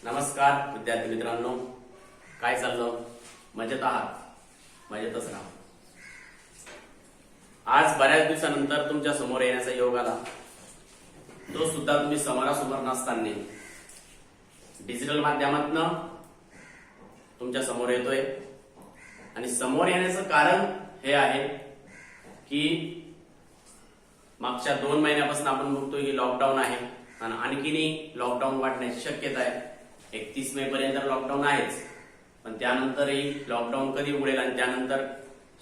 नमस्कार विद्यार्थी मित्रांनो, काय चाललं? मजेत आहात? मजेतच राहा. आज बऱ्याच दिवसानंतर तुमच्या समोर येण्याचा योग आला, तो सुद्धा तुम्ही समोरासमोर नसताना डिजिटल माध्यमातून तुमच्या समोर येतोय. आणि समोर येण्याचं कारण हे आहे की मागच्या 2 महिन्यापासून आपण बघतोय की लॉकडाऊन आहे आणि आणखीनही लॉकडाऊन वाढण्याची शक्यता आहे. 31 मे पर्यंत लॉकडाऊन आहेच, पण त्यानंतरही लॉकडाऊन कधी उघडेल आणि त्यानंतर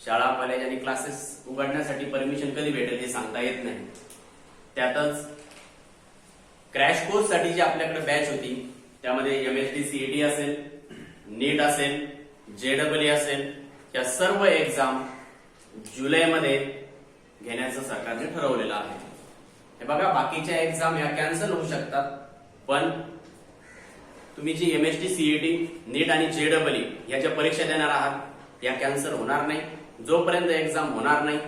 शाळा कॉलेज आणि क्लासेस उघडण्यासाठी परमिशन कधी भेटेल हे सांगता येत नाही. त्यातच क्रॅश कोर्स साठी जी आपल्याकडे बॅच होती त्यामध्ये MSD CET असेल, नीट असेल, JEE असेल, या सर्व एक्झाम जुलैमध्ये घेण्याचं सरकारने ठरवलेलं आहे. हे बघा, बाकीच्या एक्झाम या कॅन्सल होऊ शकतात, पण तुम्ही जी MSD CET, नीट आणि JEE याच्या परीक्षा देणार आहात या कॅन्सल होणार नाही. जोपर्यंत एक्झाम होणार नाही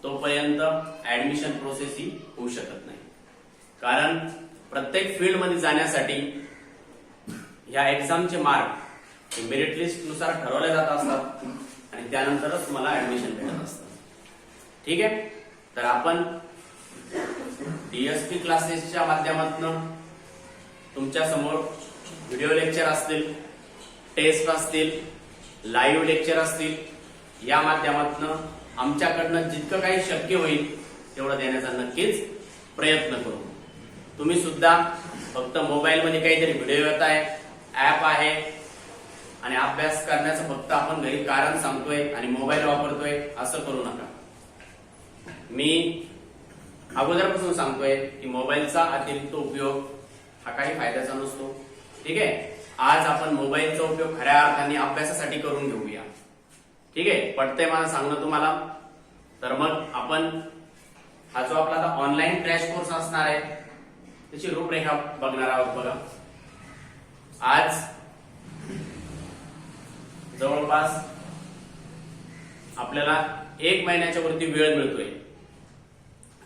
तोपर्यंत ऍडमिशन प्रोसेस ही होऊ शकत नाही. कारण प्रत्येक फील्ड मध्ये जाण्यासाठी ह्या एक्झामचे मार्क मेरिट लिस्ट नुसार ठरवले जात असतात आणि त्यानंतरच तुम्हाला ऍडमिशन भेटत असतं. ठीक आहे, तर आपण DSP क्लासेसच्या माध्यमातून तुमच्या समोर व्हिडिओ लेक्चर असतील, टेस्ट असतील, लाईव्ह लेक्चर असतील, या माध्यमातून आमच्याकडनं जितकं काही शक्य होईल तेवढं देण्याचा नक्कीच प्रयत्न करू. तुम्ही सुद्धा फक्त मोबाईलमध्ये काहीतरी व्हिडिओ येत आहे, ऍप आहे आणि अभ्यास करण्याचं फक्त आपण घरी कारण सांगतोय आणि मोबाईल वापरतोय असं करू नका. मी अगोदरपासून सांगतोय की मोबाईलचा अतिरिक्त उपयोग हा काही फायद्याचा नसतो. ठीक आहे, आज आपण मोबाईलचा उपयोग खऱ्या अर्थाने अभ्यासासाठी करून घेऊया. ठीक आहे, पटतंय मला सांगणं तुम्हाला? तर मग आपण हा जो आपला आता ऑनलाईन क्रॅश कोर्स असणार आहे त्याची रूपरेखा बघणार आहोत. बघा, आज जवळपास आपल्याला 1 महिन्याच्या वरती वेळ मिळतोय.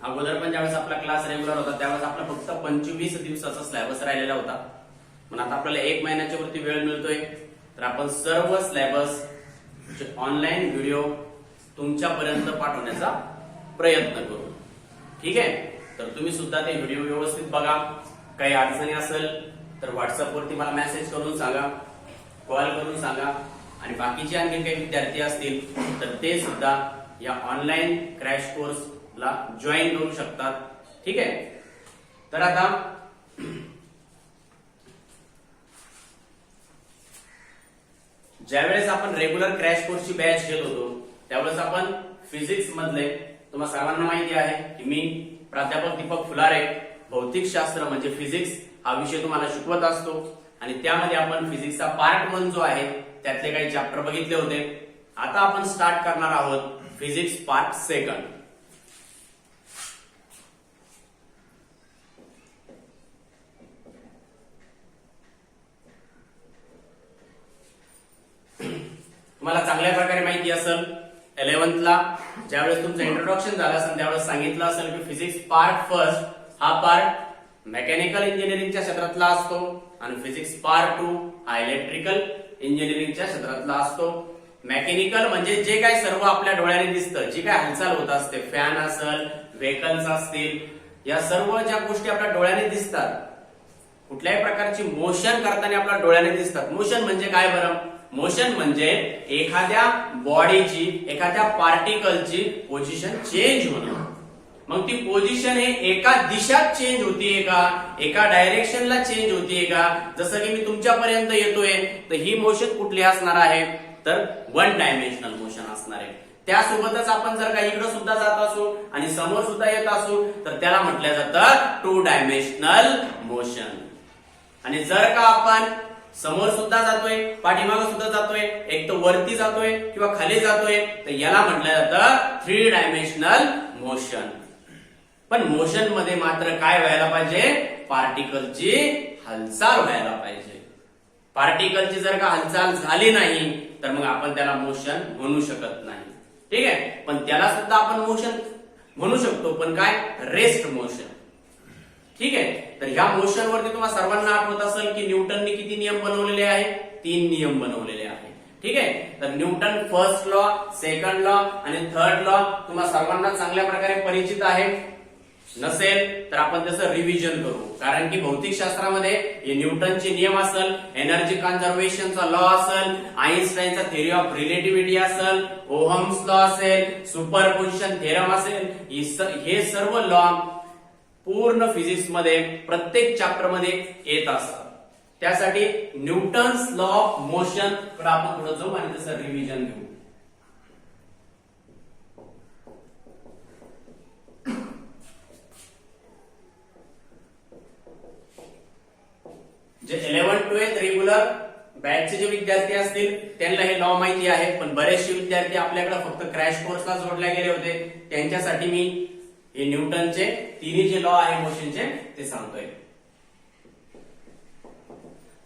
अगोदर पण ज्यावेळेस आपला क्लास रेग्युलर होता त्यावेळेस आपला फक्त 25 दिवसाचा सिलेबस राहिलेला होता, पण आता आपल्याला 1 महिन्याच्या वरती वेळ मिळतोय. तर आपण सर्व सिलेबस ऑनलाईन व्हिडिओ तुमच्यापर्यंत पाठवण्याचा प्रयत्न करू. ठीक आहे, तर तुम्ही सुद्धा ते व्हिडिओ व्यवस्थित बघा. काही अडचणी असेल तर व्हॉट्सअप वरती मला मेसेज करून सांगा, कॉल करून सांगा. आणि बाकीचे आणखी काही विद्यार्थी असतील तर ते सुद्धा या ऑनलाईन क्रॅश कोर्सला जॉईन करू शकतात. ठीक आहे, तर आता ज्यावेळेस आपण रेग्युलर क्रॅश कोर्सची बॅच घेत होतो त्यावेळेस आपण फिजिक्स मधले, तुम्हाला सर्वांना माहिती आहे की मी प्राध्यापक दीपक फुलारे भौतिकशास्त्र म्हणजे फिजिक्स हा विषय तुम्हाला शिकवत असतो. आणि त्यामध्ये आपण फिजिक्सचा पार्ट 1 जो आहे त्यातले काही चॅप्टर बघितले होते. आता आपण स्टार्ट करणार आहोत फिजिक्स पार्ट 2. तुम्हाला चांगल्या प्रकारे माहिती असेल 11th ला ज्यावेळेस तुमचं इंट्रोडक्शन झालं असेल त्यावेळेस सांगितलं असेल की फिजिक्स पार्ट 1 हा पार्ट मेकॅनिकल इंजिनिअरिंगच्या क्षेत्रातला असतो आणि फिजिक्स पार्ट 2 हा इलेक्ट्रिकल इंजिनिअरिंगच्या क्षेत्रातला असतो. मेकॅनिकल म्हणजे जे काय सर्व आपल्या डोळ्याने दिसतं, जी काय हालचाल होत असते, फॅन असेल, व्हेकल्स असतील, या सर्व ज्या गोष्टी आपल्या डोळ्याने दिसतात, कुठल्याही प्रकारची मोशन करताना आपल्या डोळ्याने दिसतात. मोशन म्हणजे काय बरं? मोशन म्हणजे एखाद्या बॉडीची, एखाद्या पार्टिकलची पोझिशन चेंज होणं. मग ती पोझिशन हे एका दिशात चेंज होतीये का, एका डायरेक्शनला चेंज होतीये का? जसं की मी तुमच्यापर्यंत येतोय तर ही मोशन कुठली असणार आहे? तर 1 डायमेन्शनल मोशन असणार आहे. त्यासोबतच आपण जर का इकडे सुद्धा जात असू आणि समोर सुद्धा येत असू तर त्याला म्हटलं जातं 2 डायमेन्शनल मोशन. आणि जर का आपण समोर सुद्धा जातोय, पाठीमागे सुद्धा जातोय, एक तर वरती जातोय किंवा खाली जातोय तर याला म्हटलं जातं 3 डायमेन्शनल मोशन. पण मोशन मध्ये मात्र काय व्हायला पाहिजे? पार्टिकलची हालचाल व्हायला पाहिजे. पार्टिकलची जर का हालचाल झाली नाही तर मग आपण त्याला मोशन म्हणू शकत नाही. ठीक आहे, पण त्याला सुद्धा आपण मोशन म्हणू शकतो, पण काय? Rest motion. ठीक आहे. तर ह्या मोशन वरती तुम्हाला सर्वांना आठवत असेल की न्यूटनने किती नियम बनवलेले आहे? 3 नियम बनवलेले आहे. ठीक आहे. तर Newton first law, second law आणि थर्ड लॉ तुम्हाला सर्वांना चांगल्या प्रकारे परिचित आहे. नसेल तर आपण त्याचं रिव्हिजन करू, कारण की भौतिकशास्त्रामध्ये हे न्यूटनचे नियम असेल, एनर्जी कन्झर्वेशनचा लॉ असेल, आईन्स्टाईनचा थेअरी ऑफ रिलेटिव्हिटी असेल, ओहम्स लॉ असेल, सुपरपोजिशन थेरम असेल, हे सर्व लॉ पूर्ण फिजिक्स मध्ये प्रत्येक चॅप्टर मध्ये येत असतात. त्यासाठी न्यूटन्स लॉ ऑफ मोशन कडे आपण पुढे जाऊ आणि त्याचं रिव्हिजन घेऊ. जे 11th 12th रेग्युलर बॅचचे जे विद्यार्थी असतील त्यांना हे लॉ माहिती आहे, पण बरेचसे विद्यार्थी आपल्याकडे फक्त क्रॅश कोर्सला जोडले गेले होते, त्यांच्यासाठी मी हे न्यूटनचे तिन्ही जे लॉ आहे मोशनचे ते सांगतोय.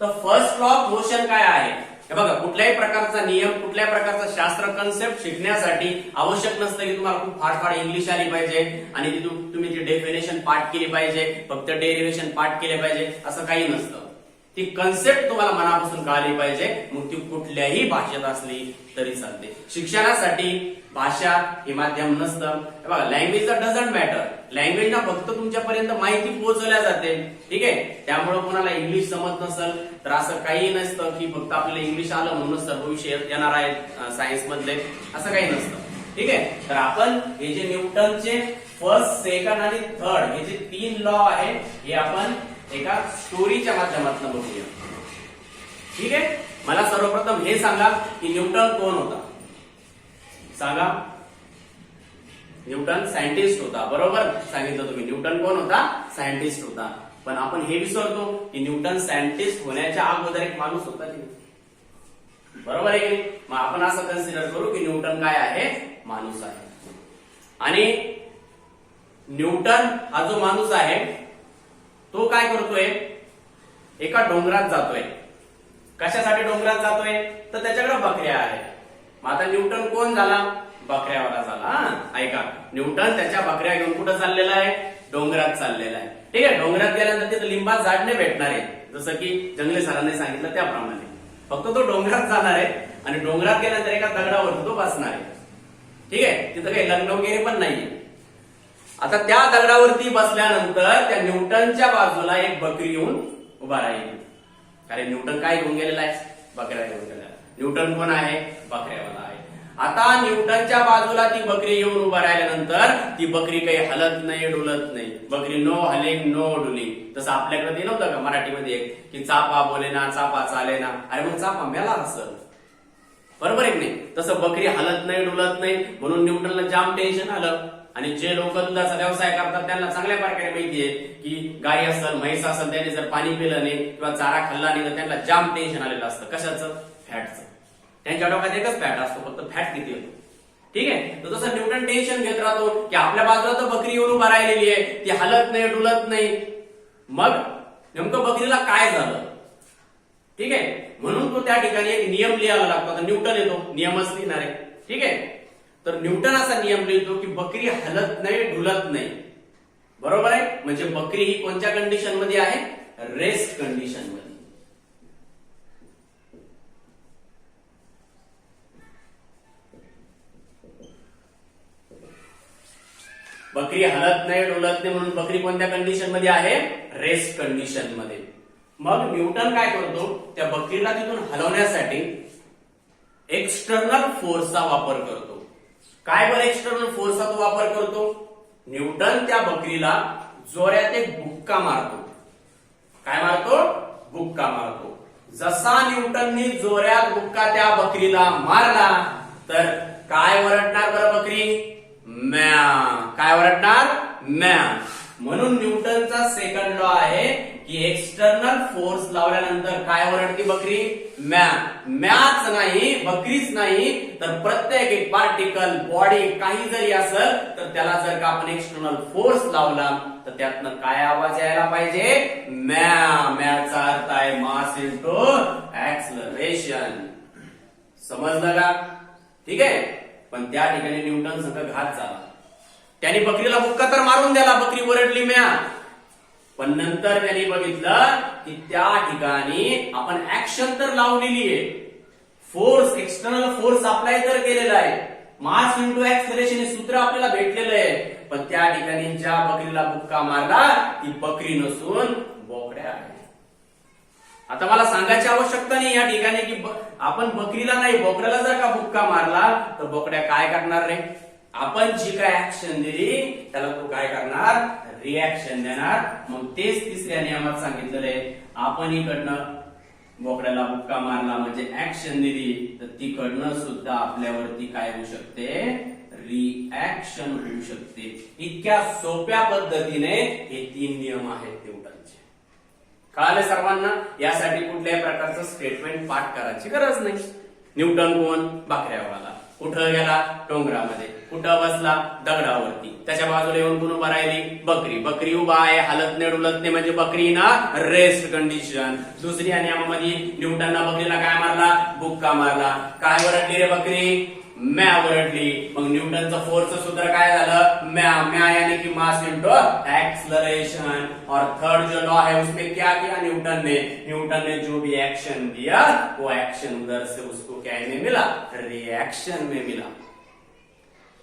तर फर्स्ट लॉ ऑफ मोशन काय आहे? हे बघा, कुठल्याही प्रकारचा नियम, कुठल्याही प्रकारचा शास्त्र कन्सेप्ट शिकण्यासाठी आवश्यक नसतं की तुम्हाला खूप फार इंग्लिश आली पाहिजे आणि तुम्ही ती डेफिनेशन पाठ केली पाहिजे, फक्त डेरिव्हेशन पाठ केले पाहिजे, असं काही नसतं. ती कन्सेप्ट तुम्हाला मनापासून कळली पाहिजे, मग ती कुठल्याही भाषेत असली तरी चालते. शिक्षणासाठी भाषा हे माध्यम नसतं. बघा, लँग्वेज डझंट मॅटर. लँग्वेज ना फक्त तुमच्यापर्यंत माहिती पोहोचवल्या जाते. ठीक आहे. त्यामुळे कोणाला इंग्लिश जमत नसेल तर असं काही नसतं की फक्त आपल्याला इंग्लिश आलं म्हणून सर्व विषय येणार आहेत सायन्स मधले, असं काही नसतं. ठीक आहे. तर आपण हे जे न्यूटनचे फर्स्ट, सेकंड आणि थर्ड हे जे 3 लॉ आहेत हे आपण एका स्टोरीच्या माध्यमातून बघूया. ठीक आहे. मला सर्वप्रथम हे सांगा की न्यूटन कोण होता? सांगा. न्यूटन सायंटिस्ट होता, बरोबर सांगितलं तुम्ही. न्यूटन कोण होता? सायंटिस्ट होता. पण आपण हे विसरतो की न्यूटन सायंटिस्ट होण्याच्या अगोदर एक माणूस होता की, बरोबर आहे की? मग आपण असं कन्सिडर करू की न्यूटन काय आहे? माणूस आहे. आणि न्यूटन हा जो माणूस आहे तो काय करतोय? एका डोंगरात जातोय. कशासाठी डोंगरात जातोय? तर त्याच्याकडे बकऱ्या आहेत. मग आता न्यूटन कोण झाला? बकऱ्यावाला झाला. ऐका, न्यूटन त्याच्या बकऱ्या घेऊन कुठं चाललेला आहे? डोंगरात चाललेला आहे. ठीक आहे. डोंगरात गेल्यानंतर तिथं लिंबात झाड नाही भेटणार आहे, जसं की जंगले सरांनी सांगितलं त्याप्रमाणे. फक्त तो डोंगरात जाणार आहे आणि डोंगरात गेल्यानंतर एका दगडावर तो बसणार आहे. ठीक आहे. तिथं काही लग्न वगैरे पण नाहीये. आता त्या दगडावरती बसल्यानंतर त्या न्यूटनच्या बाजूला एक बकरी येऊन उभा राहील. कारण न्यूटन काय घेऊन गेलेला आहे? बकऱ्या घेऊन गेलेला. न्यूटन कोण आहे? बकऱ्यावाला आहे. आता न्यूटनच्या बाजूला ती बकरी येऊन उभा राहिल्यानंतर ती बकरी काही हलत नाही, डुलत नाही. बकरी नो हलिंग नो डुलिंग. तसं आपल्याकडे ते नव्हतं का मराठीमध्ये की चापा बोले ना, चापा चाले ना. अरे मग चापा मेला असेल, बरोबर आहे की नाही? तसं बकरी हलत नाही, डुलत नाही, म्हणून न्यूटनला जाम टेन्शन आलं. आणि जे लोक दुधाचा व्यवसाय करतात त्यांना चांगल्या प्रकारे माहिती आहे की गाय असेल, म्हैस असेल, त्यांनी जर पाणी पिलं नाही किंवा चारा खाल्ला नाही तर त्यांना जाम टेन्शन आलेलं असतं. कशाचं? फॅटचं. त्यांच्या डोक्यात एकच फॅट असतो, फक्त फॅट किती होतो. ठीक आहे. तर तसं न्यूटन टेन्शन घेत राहतो की आपल्या बाजूला तर बकरी येऊन उभा राहिलेली आहे, ती हलत नाही, डुलत नाही. मग नेमकं बकरीला काय झालं? ठीक आहे. म्हणून तो त्या ठिकाणी एक नियम लिहायला लागतो. आता न्यूटन येतो, नियमच लिहिणार आहे. ठीक आहे. तर न्यूटन असा नियम लिहितो की बकरी हलत नाही, डुलत नाही. बरोबर आहे. म्हणजे बकरी ही कोणत्या कंडिशन मध्ये आहे? रेस्ट कंडिशन मध्ये. बकरी हलत नाही, डुलत नाही, म्हणून बकरी कोणत्या कंडिशन मध्ये आहे? रेस्ट कंडिशन मध्ये. मग न्यूटन काय करतो? त्या बकरीला तिथून हलवण्यासाठी एक्सटर्नल फोर्सचा वापर करतो. काय बरं एक्सटर्नल फोर्सचा तो वापर करतो? न्यूटन त्या बकरीला जोरात एक बुक्का मारतो. काय मारतो? बुक्का मारतो. जसा न्यूटननी जोरात बुक्का त्या बकरीला मारला तर काय वरडणार बरं बकरी? म्या. काय वरडणार? म्या. म्हणून न्यूटनचा सेकंड लॉ आहे की एक्सटर्नल फोर्स लावल्यानंतर काय वरडती बकरी? म्या. म्याच नाही, बकरीच नाही, तर प्रत्येक एक पार्टिकल, बॉडी काही जरी असेल तर त्याला जर का आपण एक्सटर्नल फोर्स लावला तर त्यातनं काय आवाज यायला पाहिजे? म्या. म्याचा अर्थ आहे मास इंटू ऍक्सलरेशन. समजलं का? ठीक आहे. पण त्या ठिकाणी न्यूटन संग घात झाला. त्याने बकरीला बुक्का तर मारून द्याला, बकरी ओरडली म्या, पण नंतर त्यांनी बघितलं की त्या ठिकाणी आपण ऍक्शन तर लावलेली आहे, फोर्स एक्सटर्नल फोर्स अप्लाय तर केलेला आहे, मास इंटू ऍक्सेलरेशन हे सूत्र आपल्याला भेटलेलं आहे, पण त्या ठिकाणी ज्या बकरीला बुक्का मारला ती बकरी नसून बोकड्या आहे. आता मला सांगायची आवश्यकता नाही या ठिकाणी की आपण बकरीला नाही बोकड्याला जर का बुक्का मारला तर बोकड्या काय करणार रे, आपण जी काय ऍक्शन दिली त्याला तो काय करणार, रिॲक्शन देणार. मग तेच तिसऱ्या नियमात सांगितलेलं आहे, आपण इकडनं बोकड्याला बुक्का मारला म्हणजे ऍक्शन दिली तर तिकडनं सुद्धा आपल्यावरती काय होऊ शकते, रिॲक्शन होऊ शकते. इतक्या सोप्या पद्धतीने हे 3 नियम आहेत न्यूटनचे. कळाले सर्वांना? यासाठी कुठल्याही प्रकारचं स्टेटमेंट पाठ करायची गरज नाही. न्यूटन कोण, भाकऱ्यावाला, कुठं गेला, डोंगरामध्ये, कुठं बसला, दगडावरती, त्याच्या बाजूला येऊन कोण उभा राहिली, बकरी, बकरी उभा आहे, हलत नाही डुलत नाही म्हणजे बकरी ना रेस्ट कंडिशन. दुसरी नियमामध्ये न्यूटनना बकरीला काय मारला, बुक्का मारला. काय वरडली रे बकरी, म्या वरडली. मग न्यूटनचं फोर्स सूत्र काय झालं, म्या, म्या यानी कि मास इंटू एक्सलरेशन. और थर्ड जो लॉ है उसमें क्या किया न्यूटन ने जो भी एक्शन दिया वो एक्शन उधर से उसको क्या में मिला, रिएक्शन में मिला.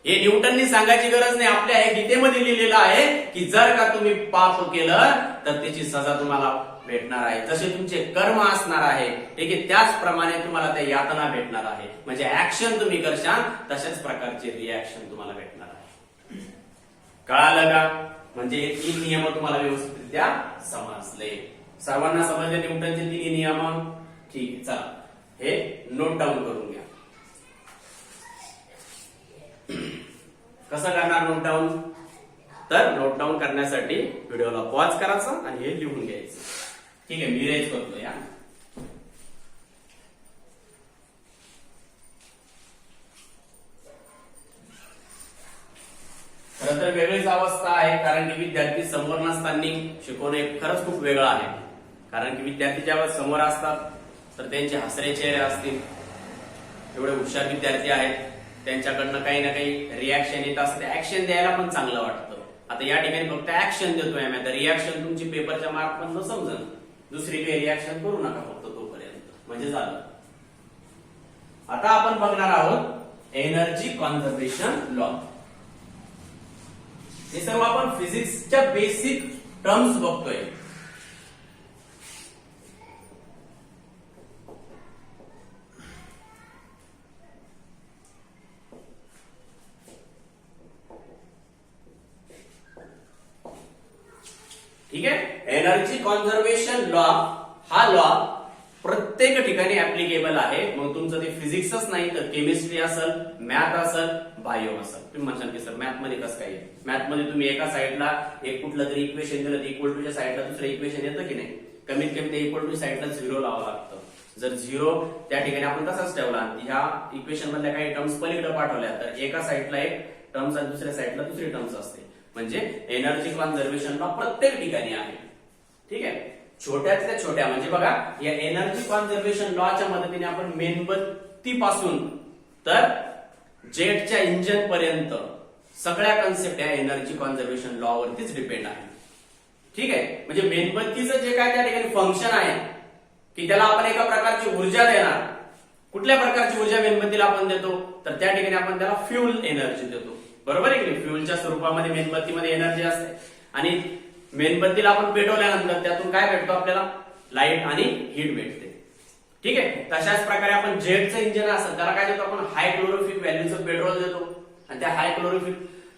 हे न्यूटननी सांगायची गरज नाही, आपल्या हे गीतेमध्ये लिहिलेलं आहे की जर का तुम्ही पाप केलं तर त्याची सजा तुम्हाला भेटणार आहे. जसे तुमचे कर्म असणार आहे ठीक आहे, त्याचप्रमाणे तुम्हाला त्या यातना भेटणार आहे. म्हणजे ऍक्शन तुम्ही करशाल तशाच प्रकारचे रिॲक्शन तुम्हाला भेटणार आहे. कळालं का? म्हणजे हे 3 नियम तुम्हाला व्यवस्थितरित्या समजले. सर्वांना समजले न्यूटनचे 3 नियम? ठीक आहे, चला हे नोट डाऊन करून घ्या. कसं करणार नोट डाऊन? तर नोट डाऊन करण्यासाठी व्हिडिओला पॉज करायचा आणि हे लिहून घ्यायचं. ठीक आहे, मी रेज करतो या. खरं तर वेगळीच अवस्था आहे, कारण की विद्यार्थी समोर नसताना शिकवणे खरंच खूप वेगळं आहे. कारण की विद्यार्थी ज्यावेळेस समोर असतात तर त्यांचे हसरे चेहरे असतील, एवढे हुशार विद्यार्थी आहेत, त्यांच्याकडनं काही ना काही रिॲक्शन येत असते, ऍक्शन द्यायला पण चांगलं वाटतं. आता या ठिकाणी फक्त ऍक्शन देतोय आम्ही, आता रिॲक्शन तुमची पेपरच्या मार्क मधनं समजन. दुसरी काही रिॲक्शन करू नका फक्त तोपर्यंत, म्हणजे झालं. आता आपण बघणार आहोत एनर्जी कॉन्झर्वेशन लॉ. हे सर्व आपण फिजिक्सच्या बेसिक टर्म्स बघतोय. ठीक आहे, एनर्जी कॉन्झर्वेशन लॉ हा लॉ प्रत्येक ठिकाणी ऍप्लिकेबल आहे. मग तुमचं ते फिजिक्सच नाही तर केमिस्ट्री असेल, मॅथ असेल, बायो असेल. तुम्ही म्हणशाल की सर मॅथ मध्ये कसं काय? मॅथ मध्ये तुम्ही एका साईडला एक कुठलं तरी इक्वेशन दिलं, इक्वल टूच्या साईडला दुसरं इक्वेशन येतं की नाही? कमीत कमी ते इक्वल टू साईडला 0 लावावं लागतं. जर 0 त्या ठिकाणी आपण तसाच ठेवला, ह्या इक्वेशन मधल्या काही टर्म्स पलीकडे पाठवल्या तर एका साईडला एक टर्म्स आणि दुसऱ्या साईडला दुसरी टर्म्स असते. म्हणजे एनर्जी कॉन्झर्वेशन लॉ प्रत्येक ठिकाणी आहे. ठीक आहे, छोट्यातल्या छोट्या म्हणजे बघा या एनर्जी कॉन्झर्वेशन लॉच्या मदतीने आपण मेणबत्तीपासून तर जेटच्या इंजिन पर्यंत सगळ्या कन्सेप्ट या एनर्जी कॉन्झर्वेशन लॉ वरतीच डिपेंड आहे. ठीक आहे, म्हणजे मेणबत्तीचं जे काय त्या ठिकाणी फंक्शन आहे की त्याला आपण एका प्रकारची ऊर्जा देणार. कुठल्या प्रकारची ऊर्जा मेणबत्तीला आपण देतो? तर त्या ठिकाणी आपण त्याला फ्यूल एनर्जी देतो. बरोबर आहे की फ्यूलच्या स्वरूपामध्ये मेणबत्तीमध्ये एनर्जी असते आणि मेणबत्तीला आपण पेटवल्यानंतर त्यातून काय भेटतो आपल्याला? लाईट आणि हीट भेटते. ठीक आहे, तशाच प्रकारे आपण जेटचं इंजिन असेल त्याला काय देतो आपण? हाय क्लोरोफिक व्हॅल्यूचं पेट्रोल देतो आणि त्या हाय क्लोरोफिक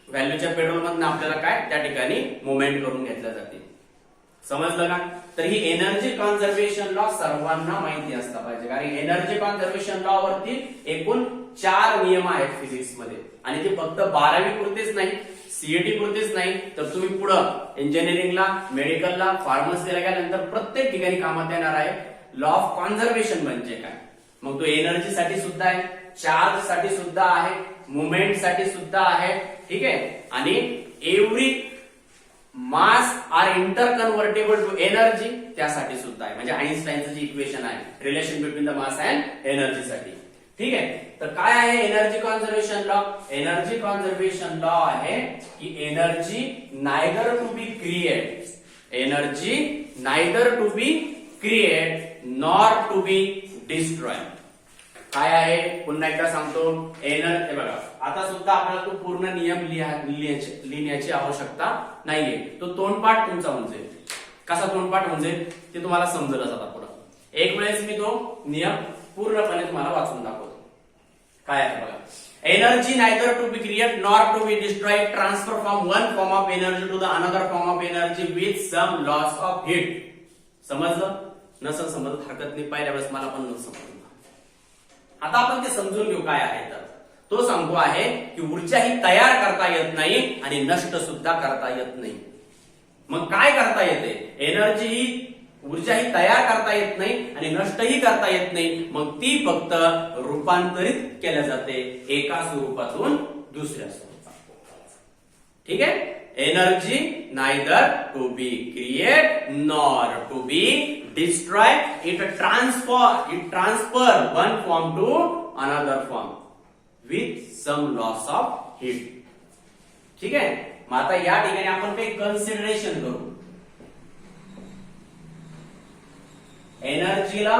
व्हॅल्यूच्या पेट्रोल मधून आपल्याला काय त्या ठिकाणी मुवमेंट करून घेतल्या जाते. समजलं का? तर ही एनर्जी कॉन्झर्वेशन लॉ सर्वांना माहिती असला पाहिजे, कारण एनर्जी कॉन्झर्वेशन लॉ वरती एकूण 4 नियम आहेत फिजिक्स मध्ये आणि ते फक्त 12वी पुरतेच नाही, सीईटी पुरतेच नाही, तर तुम्ही पुढं इंजिनिअरिंगला, मेडिकलला, फार्मसीला गेल्यानंतर प्रत्येक ठिकाणी कामात येणार आहे. लॉ ऑफ कॉन्झर्वेशन म्हणजे काय? मग तो एनर्जी साठी सुद्धा आहे, चार्ज साठी सुद्धा आहे, मुवमेंट साठी सुद्धा आहे. ठीक आहे, आणि every mass are interconvertible to energy त्यासाठी सुद्धा आहे. म्हणजे आइन्स्टाईनचं जे इक्वेशन आहे relation between the mass and energy साठी. ठीक आहे, तर काय आहे energy conservation law? Energy conservation law आहे की energy neither to be create energy neither to be create nor to be destroy. काय आहे पुन्हा एकदा सांगतो. एनर्जी बघा, आता सुद्धा आपल्याला तो पूर्ण नियम लिहिण्याची आवश्यकता नाहीये. तो तोंडपाठ तुमचा होऊन जाईल. कसा तोंडपाठ होऊन जाईल ते तुम्हाला समजेलच आता पुढे. एक वेळेस मी तो नियम पूर्णपणे तुम्हाला वाचून दाखवतो. काय आहे बघा. Energy neither to be create nor to be destroy transfer from one form of energy to the another form of energy with some loss of heat. समजलं? नसेल समजत हरकत नाही, पहिल्या वेळेस मला पण नसेल समजलं. आता आपण ते समजून घेऊ काय आहे. तर तो सांगतो आहे की ऊर्जा ही तयार करता येत नाही आणि नष्ट सुद्धा करता येत नाही. मग काय करता येते? एनर्जी ही ऊर्जा ही तयार करता येत नाही आणि नष्टही करता येत नाही. मग ती फक्त रूपांतरित केल्या जाते एका स्वरूपातून दुसऱ्या स्वरूपात. ठीक आहे. Energy neither to be create nor to be destroy. It transfer one form to another form with some loss of heat. ठीक आहे. मग आता या ठिकाणी आपण काही कन्सिडरेशन करू. एनर्जीला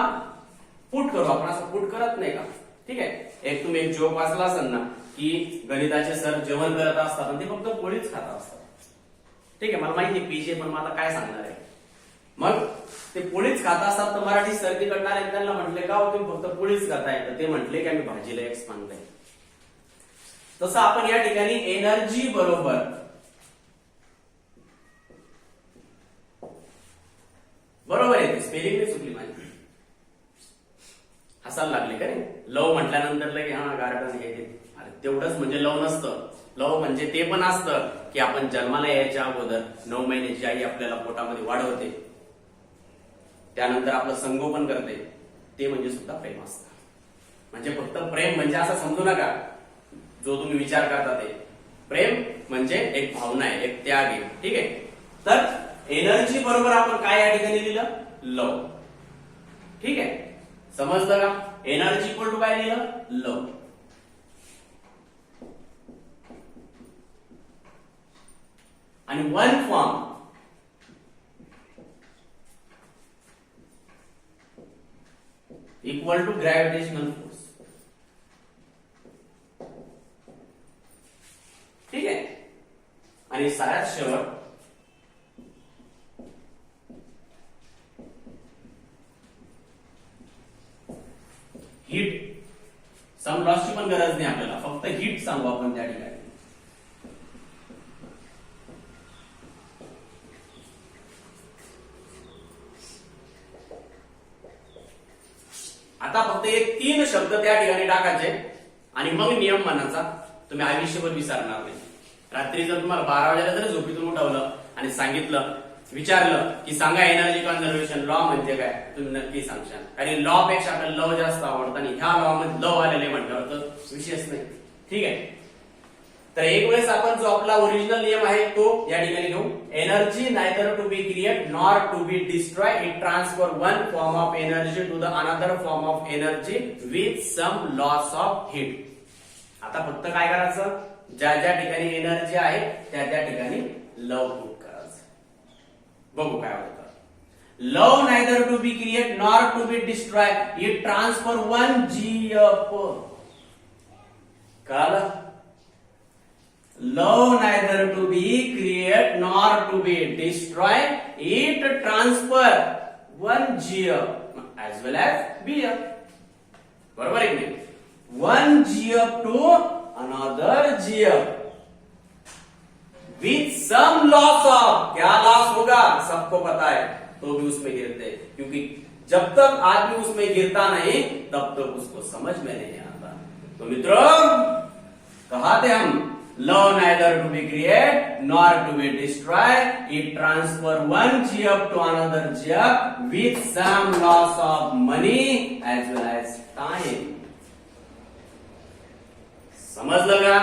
पुट करू आपण. असं पुट करत नाही का? ठीक आहे. एक तुम्ही एक जोक वाचला असेल ना की गणिताचे सर जेवण करत असतात आणि ते फक्त पोळीच खात असतात. ठीक आहे. मला माहिती आहे पीजे, पण मला काय सांगणार आहे. मग ते पोळीच खात असतात तर मराठी सर तिकडणार आहे त्यांना म्हटले का तुम्ही फक्त पोळीच खाताय, तर ते म्हटले की आम्ही भाजीला एक्स मानलंय. तसं आपण या ठिकाणी एनर्जी बरोबर बरोबर आहे. स्पेलिंग नाही चुकली माझी. हसायला लागले का रे? लव म्हटल्यानंतर लगे हा गार्डन हे ते. अरे तेवढंच म्हणजे लव नसतं. लव म्हणजे ते पण असतं की आपण जन्माला यायच्या अगोदर 9 महिन्याची आई आपल्याला पोटामध्ये वाढवते, त्यानंतर आपलं संगोपन करते, ते म्हणजे सुद्धा प्रेम असतं. म्हणजे फक्त प्रेम म्हणजे असं समजू नका जो तुम्ही विचार करता ते. प्रेम म्हणजे एक भावना आहे, एक त्याग आहे. ठीक आहे. तर एनर्जी बरोबर आपण काय या ठिकाणी लिहिलं? लव. ठीक आहे. समजलं का? एनर्जी इक्वल टू काय लिहिलं? लव. आणि one form equal to gravitational force. ठीक आहे. आणि सगळ्यात शेवट हीट. सम लॉसची पण गरज नाही आपल्याला, फक्त हीट सांगू आपण त्या ठिकाणी. आता फक्त एक 3 शब्द त्या ठिकाणी टाकायचे आणि मग नियम म्हणायचा. तुम्ही आयुष्यभर विसरणार नाही. रात्री जर तुम्हाला 12 वाजेला जर झोपेतून उठवलं आणि सांगितलं, विचारलं की सांगा एनर्जी कन्झर्वेशन लॉ म्हणजे काय, तुम्ही नक्की सांगशाल. कारण लॉ पेक्षा आपल्याला लव जास्त आवडतं आणि ह्या लॉ मध्ये लव आलेले म्हटल्यावर तर विषयच नाही. ठीक आहे. तर एक वेळेस आपण जो आपला ओरिजिनल नियम आहे तो या ठिकाणी घेऊ. Energy neither to be create nor to be destroy. It transfer one form of energy to the another form of energy with some loss of heat. आता फक्त काय करायचं? ज्या ज्या ठिकाणी एनर्जी आहे त्या त्या ठिकाणी लव पुट करायचं. बघू काय होतं. Love neither to be create nor to be destroy. It transfer one जी अप. कळालं? Love neither to be create nor to be destroy. It transfer one G up as well as B up. बरोबर है नहीं? One G up to another G up with some loss of. क्या loss होगा सबको पता है, तो भी उसमें गिरते, क्योंकि जब तक आदमी उसमें गिरता नहीं तब तक उसको समझ में नहीं आता. तो मित्रों कहा थे हम, love neither to be create nor to be destroy. It transfer one G up to another G up with some loss of money as well as time. समजलं का?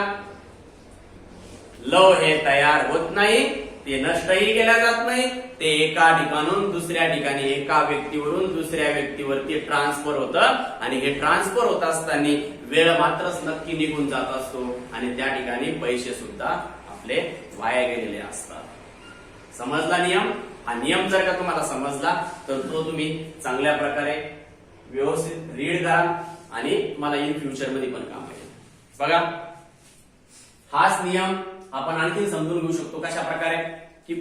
लव हे तयार होत नाही, ते नष्टही केल्या जात नाही, ते एका ठिकाणून दुसऱ्या ठिकाणी, एका व्यक्तीवरून दुसऱ्या व्यक्तीवरती ट्रान्सफर होतं. आणि हे ट्रान्सफर होत असताना वेळ मात्रच नक्की निघून जात असतो आणि त्या ठिकाणी पैसे सुद्धा आपले वाया गेलेले असतात. समजला नियम? हा नियम जर का तुम्हाला समजला तर तो तुम्ही चांगल्या प्रकारे व्यवस्थित रीड करा आणि तुम्हाला इन फ्युचर मध्ये पण काम येईल. बघा, हाच नियम आपण आणखी समजून घेऊ शकतो. कशा प्रकारे की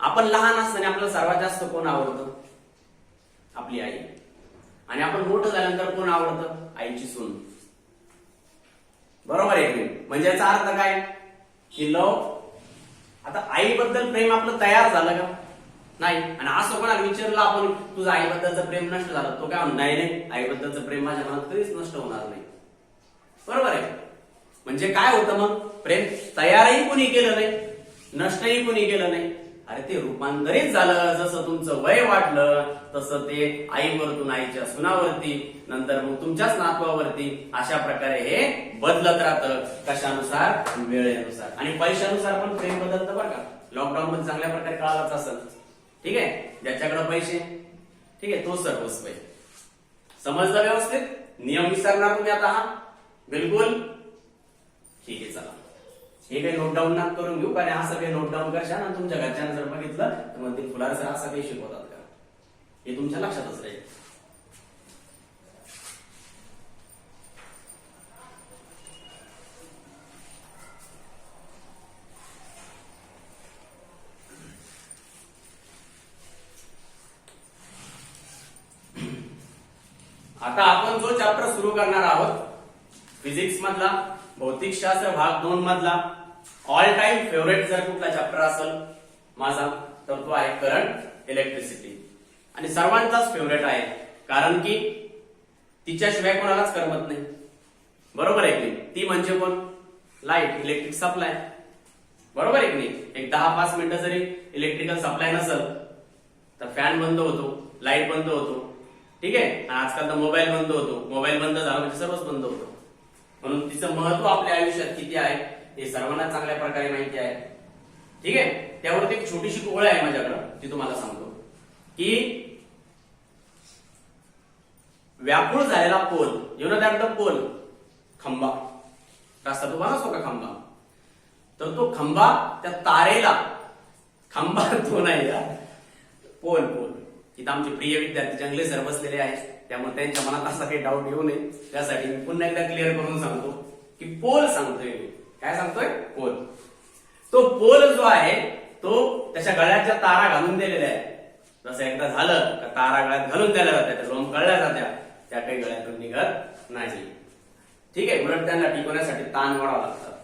आपण लहान असताना आपल्याला सर्वात जास्त कोण आवडतं? आपली आई. आणि आपण मोठं झाल्यानंतर कोण आवडतं? आईची सून. बरोबर आहे की? म्हणजे याचा अर्थ काय की लव, आता आईबद्दल प्रेम आपलं तयार झालं का? नाही. आणि असं कोणाला विचारलं आपण तुझं आईबद्दलचं प्रेम नष्ट झालं, तो काय म्हणणार? नाही, आईबद्दलचं प्रेम माझ्या मनात कधीच नष्ट होणार नाही. बरोबर आहे. म्हणजे काय होतं मग? प्रेम तयारही कोणी केलं नाही, नष्टही कोणी केलं नाही. अरे ते रूपांतरित झालं. जसं तुमचं वय वाढलं तसं ते आईवरतून आईच्या सुनावरती, नंतर मग तुमच्याच नातवावरती, अशा प्रकारे हे बदलत राहतं. कशानुसार? वेळेनुसार. आणि पैशानुसार पण प्रेम बदलतं बरं का. लॉकडाऊन मध्ये चांगल्या प्रकारे कळालाच असेल. ठीक आहे. ज्याच्याकडे पैसे, ठीक आहे, तो सर्वस्व आहे. समजलं व्यवस्थित? नियम विसरणार तुम्ही आता? हा बिलकुल ठीक आहे. चला, हे काही नोट डाऊन ना करून घेऊ, कारण असं काही नोट डाऊन करशाल आणि तुमच्या घरच्यांना जर बघितलं तर मग ते फुलार सर असं काही शिकवतात का, हे तुमच्या लक्षातच राहील. आता आपण जो चॅप्टर सुरू करणार आहोत फिजिक्स मधला भौतिकशास्त्र भाग 2 मधला ऑल टाइम फेवरेट जर कुठला चॅप्टर असेल माझा तर तो आहे करंट इलेक्ट्रिसिटी. आणि सर्वांचाच फेवरेट आहे, कारण की तिच्याशिवाय कोणालाच करमत नाही. बरोबर आहे की? ती म्हणजे कोण? Light, electric supply. बरोबर आहे की नाही? एक 10-5 मिनिटं जरी इलेक्ट्रिकल सप्लाय नसेल तर फॅन बंद होतो, लाईट बंद होतो. ठीक आहे. आजकाल तर मोबाईल बंद होतो. मोबाईल बंद झाला म्हणजे सर्वच बंद होतं. म्हणून तिचं महत्व आपल्या आयुष्यात किती आहे हे सर्वांना चांगल्या प्रकारे माहिती आहे. ठीक आहे. त्यावरती एक छोटीशी ओळ आहे माझ्याकडं, ती तुम्हाला सांगतो की व्याकुळ झालेला pole, you know that the pole, खंबा रस्ता तो बनवतो का खंबा, तर तो खंबा त्या तारेला, खंबा तो नाही पोल, इथं आमचे प्रिय विद्यार्थी जंगले सर बसलेले आहेत, त्यामुळे त्यांच्या मनात असा काही डाऊट येऊ नये त्यासाठी मी पुन्हा एकदा क्लिअर करून सांगतो की पोल सांगतोय. काय सांगतोय? पोल. तो पोल जो आहे तो त्याच्या गळ्याच्या तारा घालून दिलेल्या आहे. जसं एकदा झालं का तारा गळ्यात घालून दिल्या जात्या, त्या लोम कळल्या जात्या, त्या काही गळ्यातून निघत नाही. ठीक आहे. उलट त्यांना टिकवण्यासाठी ताण वाढावं लागतं.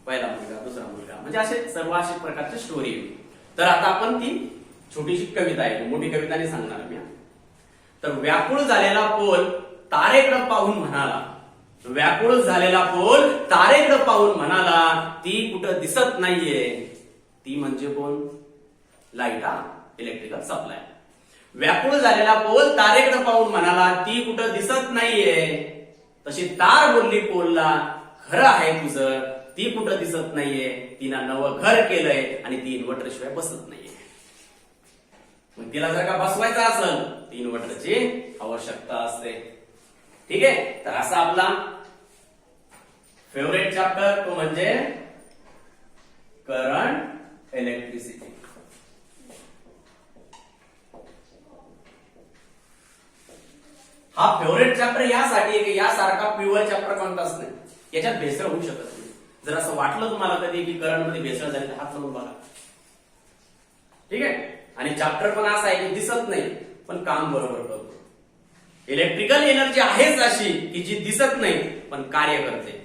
पहिला मुलगा, दुसरा मुलगा, म्हणजे असे सर्व अशा प्रकारची स्टोरी. तर आता आपण ती छोटीशी कविता आहे, मोठी कविता नाही सांगणार मी. तर व्याकुळ झालेला पोल तारेकडे पाहून म्हणाला, व्याकुळ झालेला पोल तारेकडे पाहून म्हणाला, ती कुठं दिसत नाहीये. ती म्हणजे कोण? Light, electrical supply. व्याकुळ झालेला पोल तारेकडे पाहून म्हणाला, ती कुठं दिसत नाहीये. तशी तार बोलली पोलला, खरं आहे तुझं, ती कुठं दिसत नाहीये. तिनं नवं घर केलंय आणि ती इन्व्हर्टर शिवाय बसत नाहीये. मग तिला जर का बसवायचं असेल तर इन्व्हर्टरची आवश्यकता असते. ठीक आहे. तर असा आपला फेवरेट चॅप्टर तो म्हणजे करंट इलेक्ट्रिसिटी. हा फेवरेट चॅप्टर यासाठी आहे की यासारखा प्युअर चॅप्टर कोणताच नाही, याच्यात भेसळ होऊ शकत नाही. जर असं वाटलं तुम्हाला कधी की करंट मध्ये भेसळ झाली तर हात लावून बघा. ठीक आहे. आणि चॅप्टर पण असा आहे की दिसत नाही पण काम बरोबर करतो. इलेक्ट्रिकल एनर्जी आहेच अशी की जी दिसत नाही पण कार्य करते.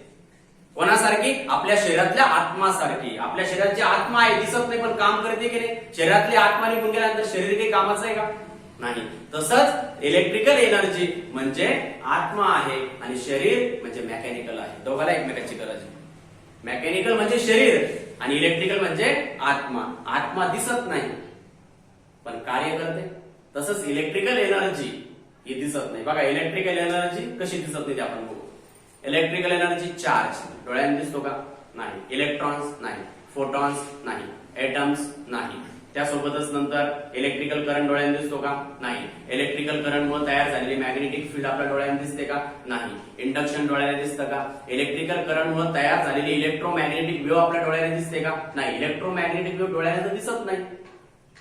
कोणासारखी? आपल्या शरीरातल्या आत्मासारखी. आपल्या शरीराची आत्मा आहे, दिसत नाही पण काम करते की नाही. शरीरातली आत्मा निघून गेल्यानंतर शरीर काही कामाचं आहे का? नाही. तसंच इलेक्ट्रिकल एनर्जी म्हणजे आत्मा आहे आणि शरीर म्हणजे मेकॅनिकल आहे. दोघांना एकमेकांची गरज आहे. मेकॅनिकल म्हणजे शरीर आणि इलेक्ट्रिकल म्हणजे आत्मा. आत्मा दिसत नाही पण कार्य करते. तसंच इलेक्ट्रिकल एनर्जी ही दिसत नाही. बघा इलेक्ट्रिकल एनर्जी कशी दिसत नाही ते आपण बघू. इलेक्ट्रिकल एनर्जी चार्ज डोळ्याने दिसतो का? नाही. इलेक्ट्रॉन्स नाही, फोटॉन्स नाही, एटम्स नाही. त्यासोबतच नंतर इलेक्ट्रिकल करंट डोळ्याने दिसतो का? नाही. इलेक्ट्रिकल करंट मुळे तयार झालेली मॅग्नेटिक फील्ड आपल्या डोळ्याने दिसते का? नाही. इंडक्शन डोळ्याने दिसतं का? इलेक्ट्रिकल करंट मुळे तयार झालेली इलेक्ट्रोमॅग्नेटिक वेव्ह आपल्या डोळ्याने दिसते का? नाही. इलेक्ट्रोमॅग्नेटिक वेव्ह डोळ्याने तर दिसत नाही.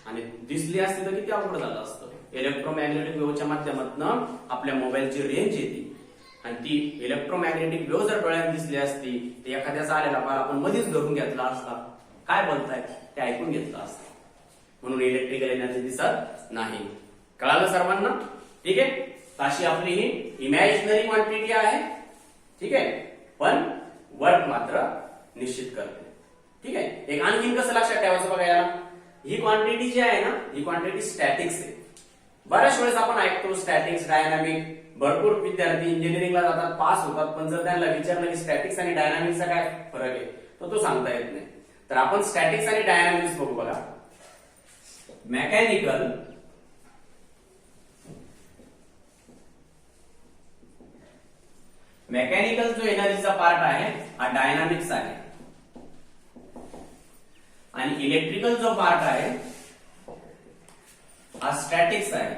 आणि दिसली असती तर किती अवघड झालं असतं. इलेक्ट्रोमॅग्नेटिक वेव्हच्या माध्यमातून आपल्या मोबाईलची रेंज येते आणि ती इलेक्ट्रोमॅग्नेटिक वेव्ह जर डोळ्यात दिसली असती तर एखाद्याचा आलेला कॉल आपण मध्येच धरून घेतला असता. काय बोलताय ते ऐकून घेतलं असतं. म्हणून इलेक्ट्रिकल एनर्जी दिसत नाही. कळालं सर्वांना? ठीक आहे. अशी आपली ही इमॅजिनरी क्वांटिटी आहे. ठीक आहे, पण वर्क मात्र निश्चित करते. ठीक आहे. एक आणखीन कसं लक्षात ठेवायचं बघा याला, ही क्वांटिटी जी आहे ना ही क्वांटिटी स्टॅटिक्स आहे. बऱ्याच वेळेस आपण ऐकतो स्टॅटिक्स, डायनामिक. भरपूर विद्यार्थी इंजिनिअरिंगला जातात, पास होतात, पण जर त्यांना विचारलं की स्टॅटिक्स आणि डायनामिक्सचा काय फरक आहे तर तो सांगता येत नाही. तर आपण स्टॅटिक्स आणि डायनामिक्स बघू. बघा, मेकॅनिकल जो एनर्जीचा पार्ट आहे हा डायनामिक्स आहे आणि इलेक्ट्रिकल जो पार्ट आहे हा स्टॅटिक्स आहे.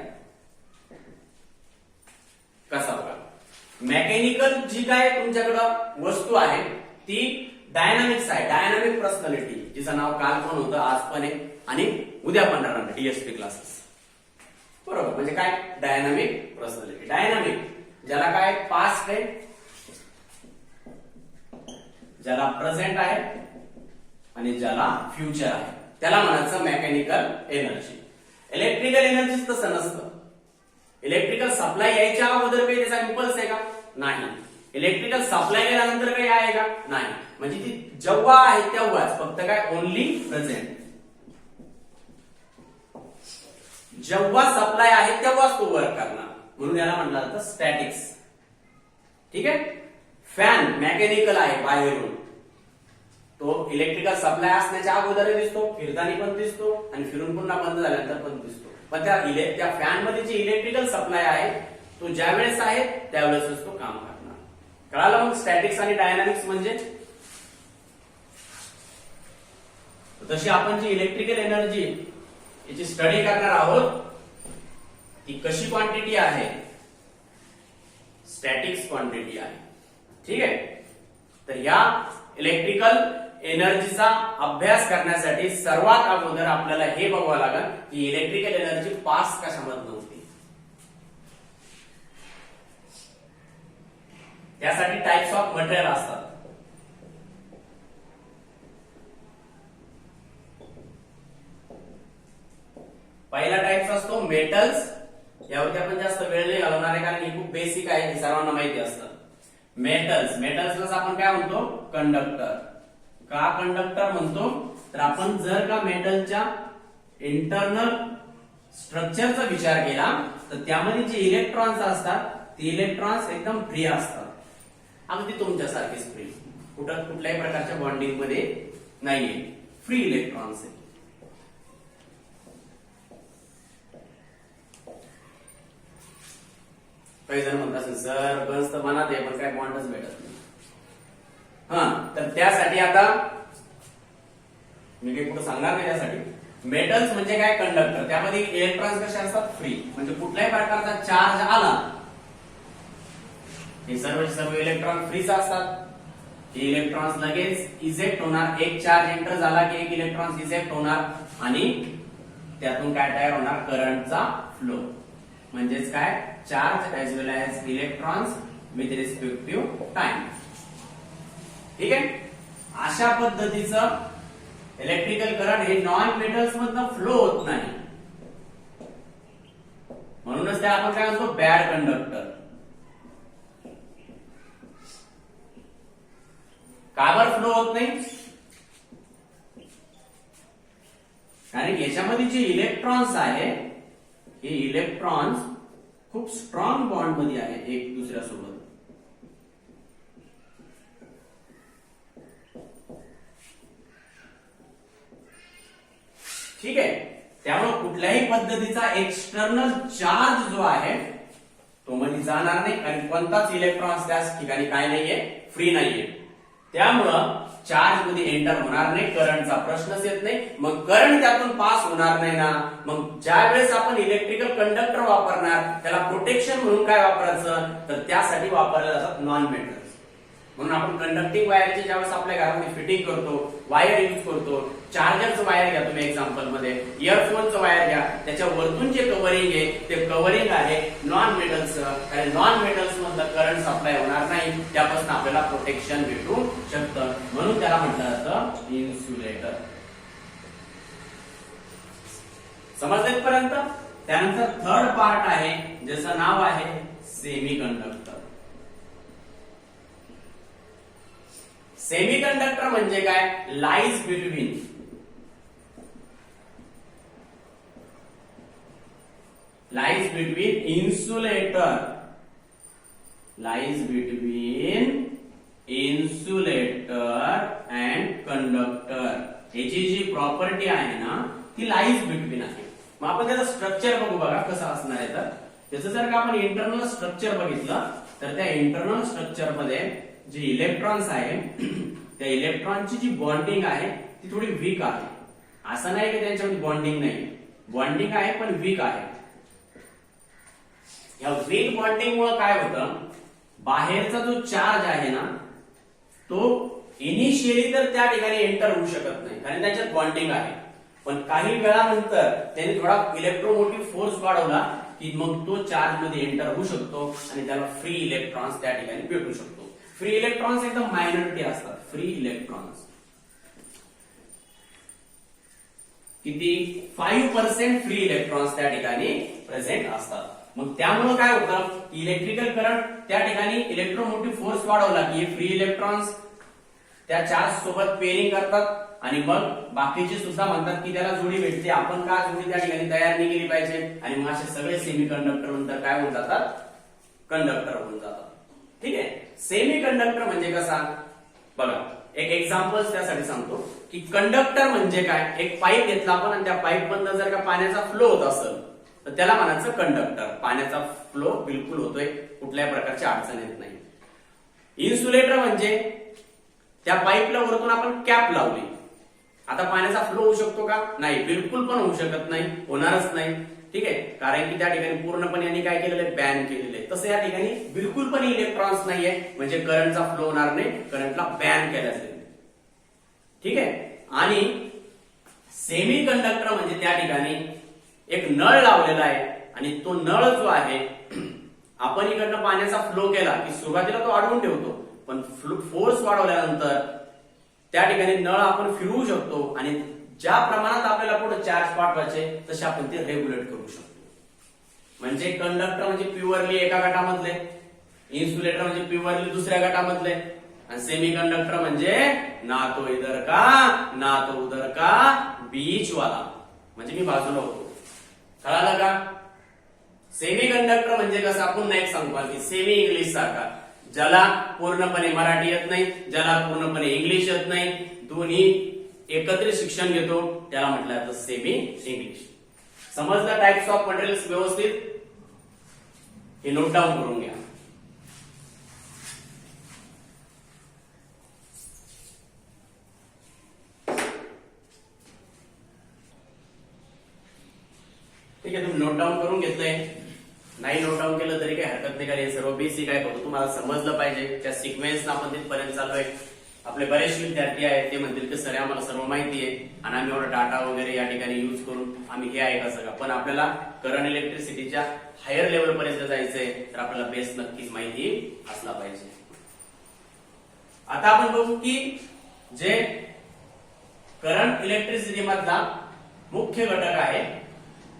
कसा बघा, मेकॅनिकल जी काय तुमच्याकडं वस्तू आहे ती डायनामिक्स आहे, डायनामिक पर्सनॅलिटी, जिचं नाव काल पण होतं, आज पण आहे आणि उद्या पण राहणार डीएसपी क्लासेस. बरोबर, म्हणजे काय डायनामिक पर्सनॅलिटी. डायनामिक ज्याला काय पास्ट आहे, ज्याला प्रेझेंट आहे आणि ज्याला फ्युचर आहे, त्याला म्हणायचं मेकॅनिकल एनर्जी. इलेक्ट्रिकल एनर्जी तसं नसतं. इलेक्ट्रिकल सप्लाय यायच्या अगोदर काही त्याचा इम्पल्स आहे का? नाही. इलेक्ट्रिकल सप्लाय केल्यानंतर काही आहे का? नाही. म्हणजे ती जेव्हा आहे तेव्हाच, फक्त काय ओनली प्रेझेंट. जेव्हा सप्लाय आहे तेव्हाच तो वर्क करणार, म्हणून याला म्हटलं जातं स्टॅटिक्स. ठीक आहे. फॅन मेकॅनिकल आहे बाहेरून, तो इलेक्ट्रिकल सप्लाय असण्याच्या अगोदर दिसतो, फिरताना पण दिसतो आणि फिरून पुन्हा बंद झाल्यानंतर पण दिसतो. पण त्या फॅन मध्ये जे इलेक्ट्रिकल सप्लाय आहे तो ज्या वेळेस आहे त्यावेळेसच तो काम करणार. कळालं मग स्टॅटिक्स आणि डायनामिक्स म्हणजे? तशी आपण जी इलेक्ट्रिकल एनर्जी याची स्टडी करणार आहोत ती कशी क्वांटिटी आहे? स्टॅटिक्स क्वांटिटी आहे. ठीक आहे. तर या इलेक्ट्रिकल एनर्जीचा अभ्यास करण्यासाठी सर्वात अगोदर आपल्याला हे बघावं लागेल की इलेक्ट्रिकल एनर्जी पास कशामधून होती. त्यासाठी टाइप्स ऑफ मटेरियल असतात. पहिला टाइप्स असतो मेटल्स. यावरती आपण जास्त वेळ नाही घालवणार आहे कारण ही खूप बेसिक आहे, हे सर्वांना माहिती असतं. मेटल्सला आपण काय म्हणतो? कंडक्टर. का कंडक्टर म्हणतो? तर आपण जर का मेटलच्या इंटरनल स्ट्रक्चरचा विचार केला तर त्यामध्ये जे इलेक्ट्रॉन्स असतात ते इलेक्ट्रॉन्स एकदम फ्री असतात, अगदी तुमच्यासारखेच फ्री, कुठल्याही प्रकारच्या बॉन्डिंग मध्ये नाहीये, फ्री इलेक्ट्रॉन्स आहे. काही जण म्हणतात सर गंज तर मनात आहे पण काय बॉन्डच भेटत नाही. तर त्यासाठी आता मी काही कुठं सांगणार नाही. त्यासाठी मेटल्स म्हणजे काय? कंडक्टर. त्यामध्ये इलेक्ट्रॉन्स कसे असतात? फ्री. म्हणजे कुठल्याही प्रकारचा चार्ज आला हे सर्व इलेक्ट्रॉन फ्रीच असतात. हे इलेक्ट्रॉन्स लगेच इजेक्ट होणार. एक चार्ज एंटर झाला की एक इलेक्ट्रॉन्स इजेक्ट होणार आणि त्यातून काय तयार होणार? करंटचा फ्लो. म्हणजेच काय? Charge as well as electrons with respect to time. ठीक आहे. अशा पद्धतीचं इलेक्ट्रिकल करंट हे नॉन मेटल्स मधनं फ्लो होत नाही, म्हणूनच त्या आपण काय म्हणतो? Bad conductor. का बरं फ्लो होत नाही? कारण याच्यामध्ये जे इलेक्ट्रॉन्स आहे हे इलेक्ट्रॉन्स खूप स्ट्रॉंग बॉन्ड मध्ये आहे एक दुसऱ्यासोबत. ठीक आहे. त्यामुळे कुठल्याही पद्धतीचा एक्सटर्नल चार्ज जो आहे तो मध्ये जाणार नाही आणि कोणताच इलेक्ट्रॉन्स त्या ठिकाणी काय नाहीये? फ्री नाहीये. त्यामुळं चार्ज मध्ये एंटर होणार नाही, करंटचा प्रश्नच येत नाही. मग करंट त्यातून पास होणार नाही ना, मग ज्या वेळेस आपण इलेक्ट्रिकल कंडक्टर वापरणार त्याला प्रोटेक्शन म्हणून काय वापरायचं? तर त्यासाठी वापरले जातात नॉन मेटल्स. म्हणून आपण कंडक्टिंग वायरची ज्यावेळेस आपल्या घरामध्ये फिटिंग करतो, वायर यूज करतो, चार्जरचं वायर घ्या तुम्ही एक्झाम्पल मध्ये, इयरफोनचं वायर घ्या, त्याच्या वरतून जे कव्हरिंग आहे ते कव्हरिंग आहे नॉन मेटलचं, आणि नॉन मेटल्स मधलं करंट सप्लाय होणार नाही, त्यापासून आपल्याला प्रोटेक्शन भेटू शकतं, म्हणून त्याला म्हटलं जातं इन्सुलेटर. समजलं इथपर्यंत? त्यानंतर थर्ड पार्ट आहे ज्याचं नाव आहे सेमीकंडक्टर. सेमीकंडक्टर म्हणजे काय? Lies between insulator, lies between insulator and conductor. याची जी प्रॉपर्टी आहे ना ती लाईज बिटवीन आहे. मग आपण त्याचं स्ट्रक्चर बघू बघा कसं असणार आहे. तर त्याचं जर का आपण इंटरनल स्ट्रक्चर बघितलं तर त्या इंटरनल स्ट्रक्चर मध्ये जे इलेक्ट्रॉन्स आहे त्या इलेक्ट्रॉनची जी बॉन्डिंग आहे ती थोडी वीक आहे. असं नाही की त्यांच्यामध्ये बॉन्डिंग नाही, बॉन्डिंग आहे पण वीक आहे. या वीक बॉन्डिंग मुळे काय होतं, बाहेरचा जो चार्ज आहे ना तो इनिशियली तर त्या ठिकाणी एंटर होऊ शकत नाही कारण त्याच्यात बॉन्डिंग आहे, पण काही वेळानंतर त्याने थोडा इलेक्ट्रोमोटिव्ह फोर्स वाढवला की मग तो चार्ज मध्ये एंटर होऊ शकतो आणि त्याला फ्री इलेक्ट्रॉन्स त्या ठिकाणी भेटू शकतो. फ्री इलेक्ट्रॉन्स एकदम मायनॉरिटी असतात. फ्री इलेक्ट्रॉन्स किती? 5% फ्री इलेक्ट्रॉन्स त्या ठिकाणी प्रेझेंट असतात. मग त्यामुळे काय होतं, इलेक्ट्रिकल करंट त्या ठिकाणी इलेक्ट्रोमोटिव्ह फोर्स वाढवला की फ्री इलेक्ट्रॉन्स त्या चार्ज सोबत पेअरिंग करतात आणि मग बाकीचे सुद्धा म्हणतात की त्याला जोडी भेटते, आपण का जोडी त्या ठिकाणी तयार नाही केली पाहिजे, आणि मग असे सगळे सेमीकंडक्टर नंतर काय होऊन जातात, कंडक्टर होऊन जातात. ठीक आहे. सेमीकंडक्टर म्हणजे कसा बघा, एक एक्झाम्पल त्यासाठी सांगतो की कंडक्टर म्हणजे काय. एक पाईप घेतला आपण आणि त्या पाईप मधनं जर का पाण्याचा फ्लो होत असेल तर त्याला म्हणायचं कंडक्टर. पाण्याचा फ्लो बिलकुल होतोय, कुठल्याही प्रकारची अडचण येत नाही. इन्सुलेटर म्हणजे त्या पाईपला वरतून आपण कॅप लावली, आता पाण्याचा फ्लो होऊ शकतो का? नाही, बिलकुल पण होऊ शकत नाही, होणारच नाही. ठीक आहे, कारण की त्या ठिकाणी पूर्णपणे यांनी काय केलेलं आहे, बॅन केलेलं आहे. तसं या ठिकाणी बिलकुल पण इलेक्ट्रॉन्स नाहीये, म्हणजे करंटचा फ्लो होणार नाही, करंटला बॅन केलं जाईल. ठीक आहे. आणि सेमी कंडक्टर म्हणजे त्या ठिकाणी एक नळ लावलेला आहे आणि तो नळ जो आहे आपण इकडनं पाण्याचा फ्लो केला की सुरुवातीला तो अडवून ठेवतो, पण फोर्स वाढवल्यानंतर त्या ठिकाणी नळ आपण फिरवू शकतो आणि ज्या प्रमाणात आपल्याला पुढे चार्ज पाठवायचे तसे आपण ते रेग्युलेट करू शकतो. म्हणजे कंडक्टर म्हणजे प्युअरली एका गटामधले, इन्सुलेटर म्हणजे प्युअरली दुसऱ्या गटामधले, आणि सेमी कंडक्टर म्हणजे ना तो इधर का ना तो उधर का, बीच वाला, म्हणजे मी बाजूला होतो. कळालं का? सेमी कंडक्टर म्हणजे कसं, आपण एक सांगतो की सेमी इंग्लिश सारखा, ज्याला पूर्णपणे मराठी येत नाही, ज्याला पूर्णपणे इंग्लिश येत नाही, दोन्ही एकत्रित शिक्षण घेतो त्याला म्हटलं जातं सेमी इंग्लिश. समजलं टाइप्स ऑफ मटेरियल्स व्यवस्थित? हे नोट डाऊन करून घ्या. ठीक आहे, तुम्ही नोट डाऊन करून घेतलंय. नाही नोट डाऊन केलं तरी काही हरकत नाही, कारण हे सर्व बेसिक आहे, फक्त तुम्हाला समजलं पाहिजे. त्या सिक्वेन्स आपण तिथपर्यंत चाललोय. आपले बरेचसे विद्यार्थी आहेत ते म्हणतील की सर आम्हाला सर्व माहिती आहे आणि आम्ही एवढा डाटा वगैरे या ठिकाणी यूज करून आम्ही हे आहे का सगळं, पण आपल्याला करंट इलेक्ट्रिसिटीच्या हायर लेवल पर्यंत जायचंय तर आपल्याला बेस नक्कीच माहिती असला पाहिजे. आता आपण बघू की जे करंट इलेक्ट्रिसिटी मधला मुख्य घटक आहे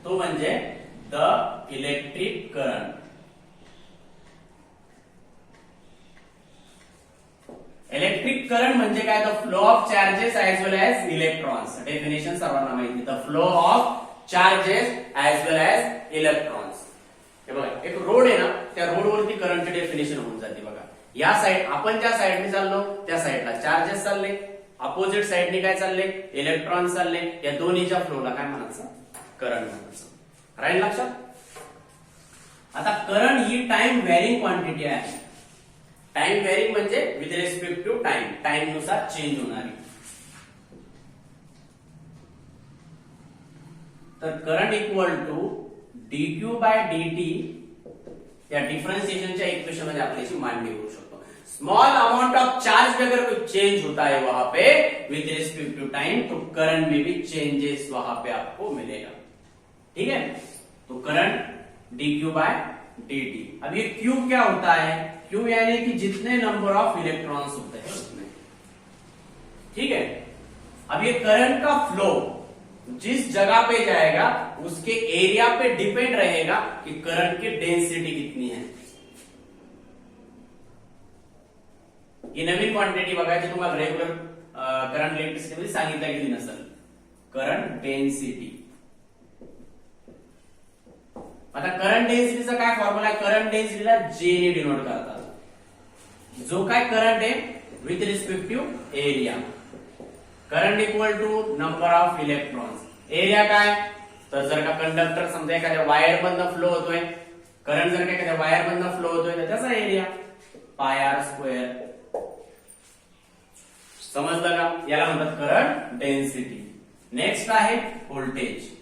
तो म्हणजे the electric current. Electric current म्हणजे काय, the flow of charges as well as electrons. Definition सर्वांना माहिती, the flow of charges as well as electrons. हे बघा, एक रोड आहे ना, त्या रोडवरती करंटची डेफिनेशन होऊन जाते. बघा, या साइड आपण ज्या साइडने चाललो त्या साइडला चार्जेस चालले, अपोजिट साइडने काय चालले, इलेक्ट्रॉन चालले. या दोन्हीच्या फ्लोला काय म्हणायचं, करंट म्हणायचं. राहील लक्षात? आता करंट ही टाइम व्हॅरिंग क्वांटिटी आहे. टाइम व्हॅरिंग म्हणजे with respect to time, time नुसार चेंज होणारी. तर current equal to dq by dt या डिफरन्शिएशनच्या इक्वेशन मध्ये आपण याची मांडणी करू शकतो. स्मॉल अमाउंट ऑफ चार्ज में अगर कोई चेंज होता है वहां पे विथ रिस्पेक्ट टू टाइम, तो करंट में भी चेंजेस वहां पे आपको मिलेगा। ठीक है, तो करंट dq बाय dt। अब ये q क्या होता है? q यानी कि जितने नंबर ऑफ इलेक्ट्रॉन्स होते हैं उसमें। ठीक है, अब ये करंट का फ्लो जिस जगह पे जाएगा उसके एरिया पे डिपेंड रहेगा कि करंट की डेंसिटी कितनी है। ही नवीन क्वांटिटी बघायची तुम्हाला रेग्युलर करंट इलेक्ट्रिसिटी मध्ये सांगितलं गेली नसेल, करंट डेन्सिटी। आता करंट डेन्सिटीचा काय फॉर्म्युला आहे? करंट डेन्सिटीला जे ने डिनोट करतात। जो काय करंट आहे with respect to area, current equal to number of electrons. Area काय? तर जर का कंडक्टर समजा एखाद्या वायर मधनं फ्लो होतोय, करंट जर का एखाद्या वायर मधनं फ्लो होतोय तर त्याचा एरिया पाय आर स्क्वेअर। समजलं का? याला म्हणतात करंट डेन्सिटी। नेक्स्ट आहे व्होल्टेज।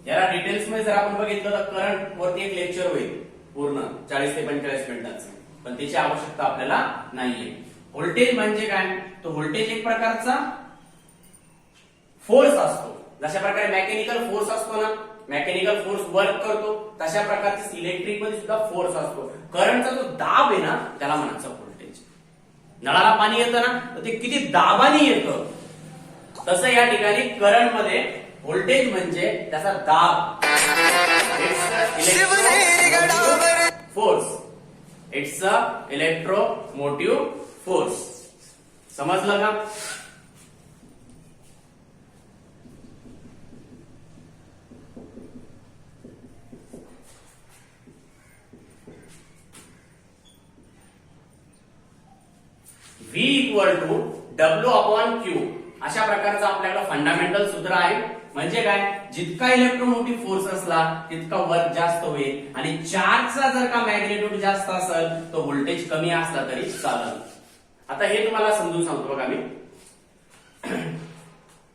याला डिटेल्स मध्ये जर आपण बघितलं तर करंट वरती एक लेक्चर होईल पूर्ण 40 ते 45 मिनिटांचं, पण त्याची आवश्यकता आपल्याला नाहीये। व्होल्टेज म्हणजे काय? तो व्होल्टेज एक प्रकारचा फोर्स असतो। जशा प्रकारे मेकॅनिकल फोर्स असतो ना, मेकॅनिकल फोर्स वर्क करतो, तशा प्रकारचे इलेक्ट्रिक मध्ये सुद्धा फोर्स असतो। करंटचा जो दाब आहे ना त्याला म्हणायचं व्होल्टेज। नळाला पाणी येतं ना तर ते किती दाबाने येतं, तसं या ठिकाणी करंट मध्ये व्होल्टेज म्हणजे त्याचा दाब। Force, its a electromotive force. समजलं का? V equal to W upon Q अशा प्रकारचं आपल्याकडे फंडामेंटल सूत्र आहे। म्हणजे काय? जितका इलेक्ट्रोमोटिव्ह फोर्स असला तितका वर्क जास्त होईल, आणि चार्जचा जर का मॅग्नेट्यूड जास्त असेल तो व्होल्टेज कमी असला तरी चालेल। आता हे तुम्हाला समजून सांगतो बघा मी।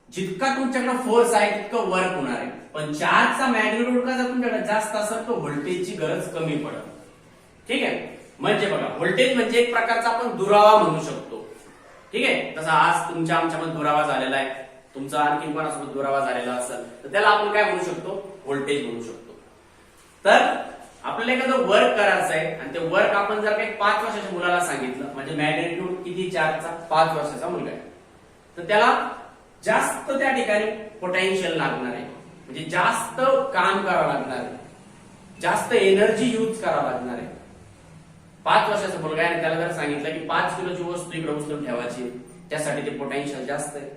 जितका तुमच्याकडे फोर्स आहे तितकं वर्क होणार आहे, पण चार्जचा मॅग्नेट्यूड का जर तुमच्याकडे जास्त असेल तर व्होल्टेजची गरज कमी पडेल। ठीक आहे, म्हणजे बघा व्होल्टेज म्हणजे एक प्रकारचा आपण दुरावा म्हणू शकतो। ठीक आहे, तसा आज तुमच्या आमच्यामध्ये दुरावा झालेला आहे, तुमचा आणखी कोणासोबत दुरावा झालेला असेल तर त्याला आपण काय म्हणू शकतो? व्होल्टेज म्हणू शकतो। तर आपल्याला एखादं वर्क करायचं आहे आणि ते वर्क आपण जर काही 5 वर्षाच्या मुलाला सांगितलं, म्हणजे मॅग्नेट्यूड किती चार्जचा 5 वर्षाचा मुलगा आहे, तर त्याला जास्त त्या ठिकाणी पोटेन्शियल लागणार आहे, म्हणजे जास्त काम करावं लागणार आहे, जास्त एनर्जी यूज करावं लागणार आहे। 5 वर्षाचा मुलगा आहे आणि त्याला जर सांगितलं की 5 किलोची वस्तू इकडे उचलून ठेवायची, त्यासाठी ते पोटेन्शियल जास्त आहे,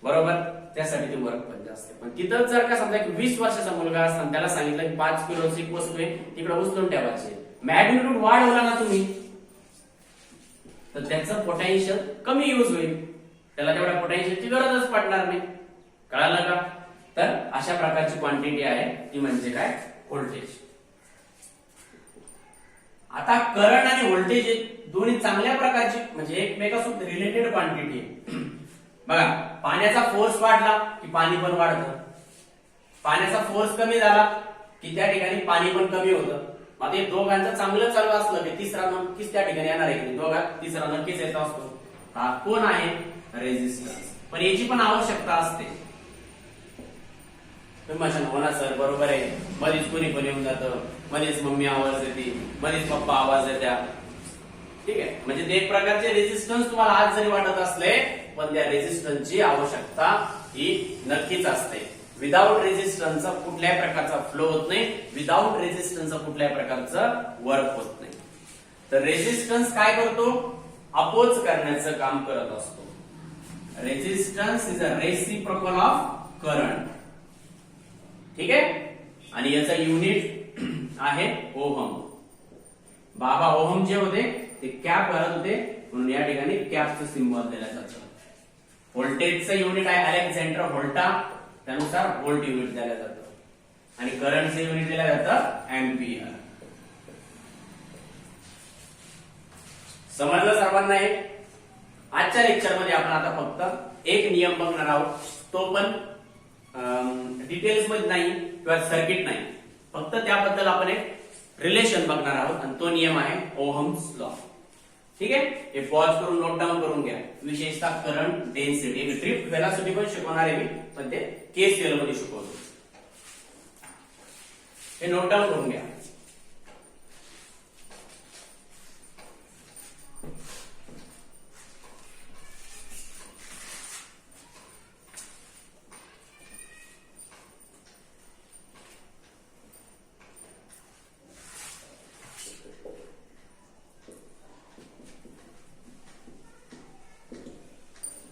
बरोबर, त्यासाठी ते वर्क पण जास्त आहे। पण तिथं जर का समजा 20 वर्षाचा मुलगा असताना त्याला सांगितलं की 5 किलोची वस्तू आहे तिकडे उचलून ठेवायची, मॅग्नेट्यूड वाढवला ना तुम्ही तर त्याचं पोटेन्शियल कमी यूज होईल, त्याला तेवढ्या पोटेन्शियलची गरजच पडणार नाही। कळालं का? तर अशा प्रकारची क्वांटिटी आहे ती म्हणजे काय? व्होल्टेज। आता करंट आणि व्होल्टेज दोन्ही चांगल्या प्रकारची म्हणजे एकमेकांसोबत रिलेटेड क्वांटिटी आहे। बघा, पाण्याचा फोर्स वाढला की पाणी पण वाढतं, पाण्याचा फोर्स कमी झाला की त्या ठिकाणी पाणी पण कमी होतं। मग हे दोघांचं चांगलं चालू असलं की तिसरा नक्कीच त्या ठिकाणी येणार आहे, दोघात तिसरा नक्कीच येत असतो। हा कोण आहे? रेझिस्टन्स। पण याची पण आवश्यकता असते। तुम्ही हो ना सर, बरोबर आहे, मध्येच कोणी पण येऊन जातं, मध्येच मम्मी आवाज देते, मध्येच पप्पा आवाज देत्या। ठीक आहे, म्हणजे ते एक प्रकारचे रेझिस्टन्स तुम्हाला आज जरी वाटत असले पण त्या रेझिस्टन्सची आवश्यकता ही नक्कीच असते। विदाउट रेझिस्टन्सचा कुठल्याही प्रकारचा फ्लो होत नाही, विदाउट रेझिस्टन्सचा कुठल्याही प्रकारचं वर्क होत नाही। तर रेझिस्टन्स काय करतो? अपोज करण्याचं काम करत असतो। Resistance is a reciprocal of current. ठीक आहे, आणि याचं युनिट आहे ओहम। बाबा ओहम जे होते ते कॅप करत होते, म्हणून या ठिकाणी कॅपचं सिंबल दिलं जातं। व्होल्टेजचं युनिट आहे अलेक्झांडर व्होल्टा, त्यानुसार व्होल्ट युनिट दिलं जातं, आणि करंटचं युनिट दिलं जातं अँपियर। समजलं सर्वांना? हे आजच्या लेक्चर मध्ये आपण आता फक्त एक नियम बघणार आहोत, तो पण डिटेल्स मध्ये नाही किंवा सर्किट नाही, फक्त त्याबद्दल आपण एक रिलेशन बघणार आहोत आणि तो नियम आहे ओहम्स लॉ. ठीक आहे, हे पॉज करून नोट डाऊन करून घ्या. विशेषतः करंट डेन्सिटी, ड्रिफ्ट व्हेलॉसिटी पण शिकवणार आहे मी, पण ते केसीएल मध्ये शिकवतो. हे नोट डाऊन करून घ्या.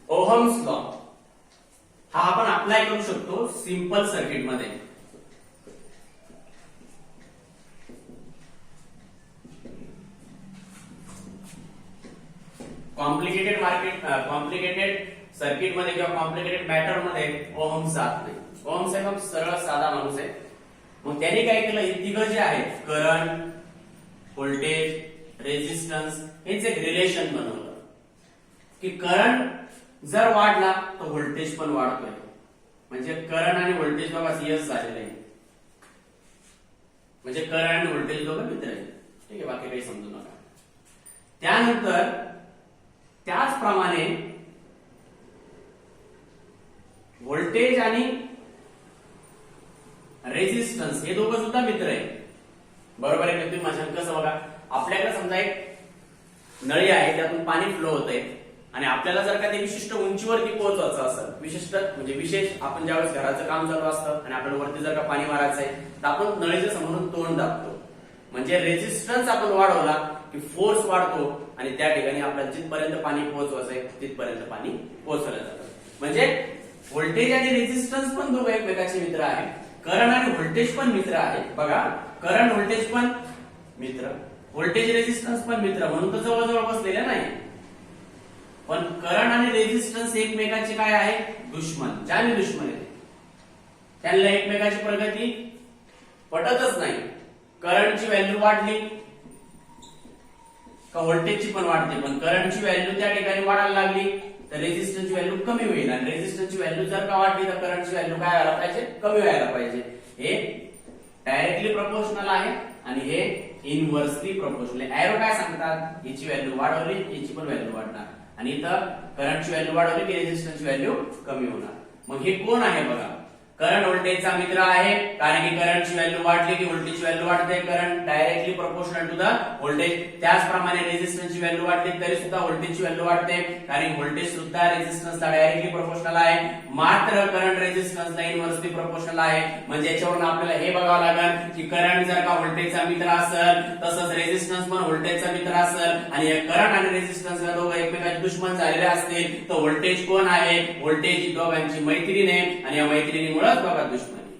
ओहम्स लॉ हा आपण अप्लाय करू शकतो सिंपल सर्किट मध्ये. कॉम्प्लिकेटेड सर्किट मध्ये किंवा कॉम्प्लिकेटेड मॅटर मध्ये ओहम्स जात नाही. ओहम्स एकदम सरळ साधा माणूस आहे. मग त्याने काय केलं, हे तिघं जे आहेत करंट, व्होल्टेज, रेझिस्टन्स, हेच एक रिलेशन बनवलं की करंट जर वाढला तर व्होल्टेज पण वाढतोय. म्हणजे करंट आणि व्होल्टेज बघा सीएस झालेले आहे. म्हणजे करंट आणि व्होल्टेज दोघं मित्र आहेत. ठीक आहे, बाकी काही समजू नका. त्यानंतर त्याचप्रमाणे व्होल्टेज आणि रेझिस्टन्स हे दोघं सुद्धा मित्र आहेत. बरोबर आहे. तुम्ही माझ्या कसं बघा, आपल्याकडे समजा एक नळी आहे, त्यातून पाणी फ्लो होत आहे आणि आपल्याला जर का ते विशिष्ट उंचीवरती पोहोचवायचं असेल, विशेष आपण ज्यावेळेस घराचं काम चालू असतं आणि आपल्याला वरती जर का पाणी मारायचं आहे तर आपण नळीच्या समोरून तोंड दाबतो. म्हणजे रेझिस्टन्स आपण वाढवला की फोर्स वाढतो आणि त्या ठिकाणी आपल्याला जिथपर्यंत पाणी पोहोचवायचंय तिथपर्यंत पाणी पोहोचवलं जातं. म्हणजे व्होल्टेज आणि रेझिस्टन्स पण दोघं एकमेकाचे मित्र आहेत. करंट आणि व्होल्टेज पण मित्र आहेत. बघा, करंट व्होल्टेज पण मित्र, व्होल्टेज रेझिस्टन्स पण मित्र, म्हणून तर जवळजवळ बसलेले नाही. पण करंट आणि रेझिस्टन्स एकमेकाचे काय आहे, दुश्मन, जानी दुश्मन आहे. त्यांना एकमेकाची प्रगती पटतच नाही. करंटची व्हॅल्यू वाढली का व्होल्टेजची पण वाढते, पण करंटची व्हॅल्यू त्या ठिकाणी वाढायला लागली तर रेझिस्टन्सची व्हॅल्यू कमी होईल आणि रेझिस्टन्सची व्हॅल्यू जर का वाढली तर करंटची व्हॅल्यू काय व्हायला पाहिजे, कमी व्हायला पाहिजे. हे डायरेक्टली प्रपोर्शनल आहे आणि हे इनव्हर्सली प्रपोर्शनल. एरो काय सांगतात, याची व्हॅल्यू वाढवली याची पण व्हॅल्यू वाढणार आणि इथं करंटची व्हॅल्यू वाढवली की रेझिस्टन्सची व्हॅल्यू कमी होणार. मग हे कोण आहे बघा, करंट व्होल्टेजचा मित्र आहे. कारण की करंटची व्हॅल्यू वाढली की व्होल्टेजची व्हॅल्यू वाढते. Current directly proportional to the voltage. त्याचप्रमाणे रेझिस्टन्सची व्हॅल्यू वाढली तरी सुद्धा व्होल्टेजची व्हॅल्यू वाढते, कारण व्होल्टेज सुद्धा रेझिस्टन्सला डायरेक्टली प्रपोर्शनल आहे. मात्र करंट रेझिस्टन्सला इनव्हर्सली प्रपोर्शनल आहे. म्हणजे याच्यावरून आपल्याला हे बघावं लागेल की करंट जर का व्होल्टेजचा मित्र असेल तसंच रेझिस्टन्स पण व्होल्टेजचा मित्र असेल आणि करंट आणि रेझिस्टन्स या दोघं एकमेकांचे दुश्मन झालेले असतील तर व्होल्टेज कोण आहे, व्होल्टेज ही दोघांची मैत्रीण आहे आणि या मैत्रिणीमुळे बघा दुश्मनी.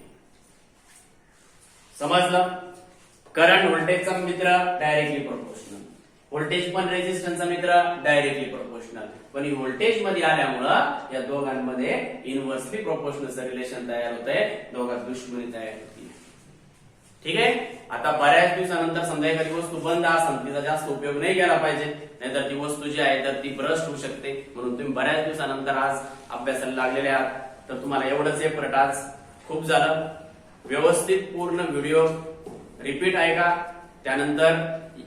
समजलं? करंट व्होल्टेजचा मित्र डायरेक्टली प्रोपोर्शनल, व्होल्टेज पण रेझिस्टन्सचा मित्र डायरेक्टली प्रोपोर्शनल. पण ही व्होल्टेज मध्ये आल्यामुळं या दोघांमध्ये इनव्हर्सली प्रोपोर्शनल रिलेशन तयार होतंय, दोघांत दुश्मनी तयार होती. ठीक आहे. आता बऱ्याच दिवसानंतर समजा एखादी वस्तू बंद असेल, तिचा जास्त उपयोग नाही केला पाहिजे, नाहीतर ती वस्तू जी आहे तर ती ब्रस्ट होऊ शकते. म्हणून तुम्ही बऱ्याच दिवसानंतर आज अभ्यासाला लागलेले आहात. तर तुम्हाला एवढंच आहे परत, आज खूप झालं. व्यवस्थित पूर्ण व्हिडिओ रिपीट ऐका. त्यानंतर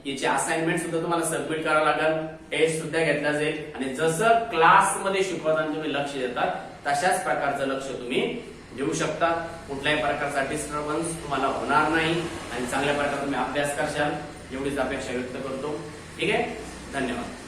याची असाइनमेंट सुद्धा तुम्हाला सबमिट करावं लागेल, टेस्ट सुद्धा घेतला जाईल आणि जसं क्लासमध्ये शिकवताना तुम्ही लक्ष देतात तशाच प्रकारचं लक्ष तुम्ही देऊ शकता. कुठल्याही प्रकारचा डिस्टर्बन्स तुम्हाला होणार नाही आणि चांगल्या प्रकारे तुम्ही अभ्यास करशाल एवढीच अपेक्षा व्यक्त करतो. ठीक आहे, धन्यवाद.